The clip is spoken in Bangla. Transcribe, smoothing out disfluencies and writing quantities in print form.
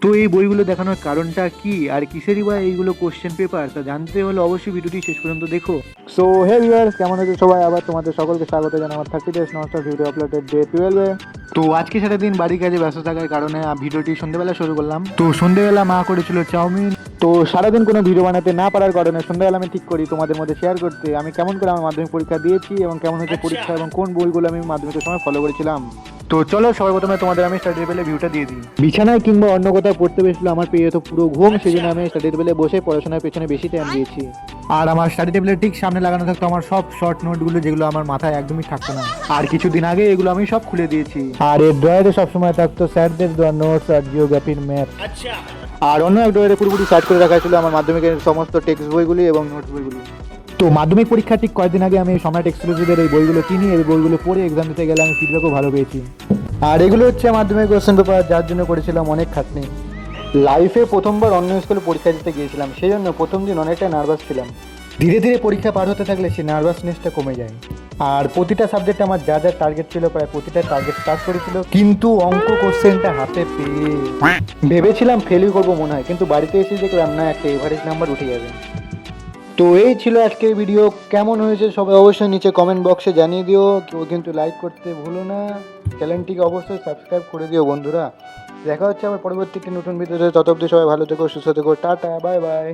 তো এই বইগুলো দেখানোর কারণটা কি আর কিসেরই বা এইগুলো কোশ্চেন পেপার, তা জানতে হলে অবশ্যই ভিডিওটি শেষ পর্যন্ত দেখো। সো হে ভিউয়ার্স, কেমন আছো সবাই? আবার তোমাদের সকলকে স্বাগত জানাই আমার 30 days nonstop video uploaded day 12-এ। তো আজকে সারাদিন বাড়ির কাজে ব্যস্ত থাকার কারণে ভিডিওটি সন্ধ্যেবেলা শুরু করলাম। তো সন্ধ্যেবেলা মা করেছিল চাউমিন। তো সারাদিন কোনো ভিডিও বানাতে না পারার কারণে সন্ধ্যাবেলা আমি ঠিক করি তোমাদের মধ্যে শেয়ার করতে আমি কেমন করে আমার মাধ্যমিক পরীক্ষা দিয়েছি এবং কেমন হয়েছে পরীক্ষা এবং কোন বইগুলো আমি মাধ্যমিকের সময় ফলো করেছিলাম। তো চলো সবার প্রথমে তোমাদের আমি স্টাডি টেবিলে ভিউটা দিয়ে দিই। বিছানায় কিংবা অন্য কোথাও পড়তে বসলে আমার পেয়ে যেত পুরো ঘুম, সেই জন্য আমি স্টাডি টেবিলে বসে পড়াশোনার পেছনে বেশি টাইম দিয়েছি। আর আমার স্টাডি টেবিলের ঠিক সামনে লাগানো থাকতো আমার সব শর্ট নোটগুলো, যেগুলো আমার মাথায় একদমই থাকতো না। আর কিছুদিন আগে এগুলো আমি সব খুলে দিয়েছি। আর এর ড্রয়ারে সবসময় থাকতো স্যারদের দেওয়া নোটস আর জিওগ্রাফির ম্যাপ। আর অন্য এক ড্রয়ারে পুরোপুরি সার্চ করে রাখা ছিল আমার মাধ্যমিকের সমস্ত টেক্সট বইগুলি এবং নোটস বইগুলি। তো মাধ্যমিক পরীক্ষার ঠিক কয়েকদিন আগে আমি সম্রাট এক্সক্লুসিভের এই বইগুলো কিনি, এই বইগুলো পড়ে এক্সাম দিতে গেলে আমি ফিডব্যাকও ভালো পেয়েছি। আর এগুলো হচ্ছে মাধ্যমিক কোশ্চেন পেপার, যার জন্য করেছিলাম অনেক খাটনি। লাইফে প্রথমবার অন্য স্কুলে পরীক্ষা দিতে গিয়েছিলাম, সেই জন্য প্রথম দিন অনেকটা নার্ভাস ছিলাম। ধীরে ধীরে পরীক্ষা পার হতে থাকলে সেই নার্ভাসনেসটা কমে যায়। আর প্রতিটা সাবজেক্টে আমার যা যা টার্গেট ছিল প্রায় প্রতিটা টার্গেট স্টার্ট করেছিল, কিন্তু অঙ্ক কোশ্চেনটা হাতে পেয়ে ভেবেছিলাম ফেলই করবো মনে হয়, কিন্তু বাড়িতে এসে দেখলাম না, একটা এভারেজ নাম্বার উঠে যাবে। তো এই ছিল আজকের ভিডিও। কেমন হয়েছে সবাই অবশ্যই নিচে কমেন্ট বক্সে জানিয়ে দিও। কেউ কিন্তু লাইক করতে ভুলো না, চ্যানেলটিকে অবশ্যই সাবস্ক্রাইব করে দিও বন্ধুরা। দেখা হচ্ছে আবার পরবর্তী একটি নতুন ভিডিওতে। তত অবধি সবাই ভালো থেকো, সুস্থ থেকো, টাটা, বাই বাই।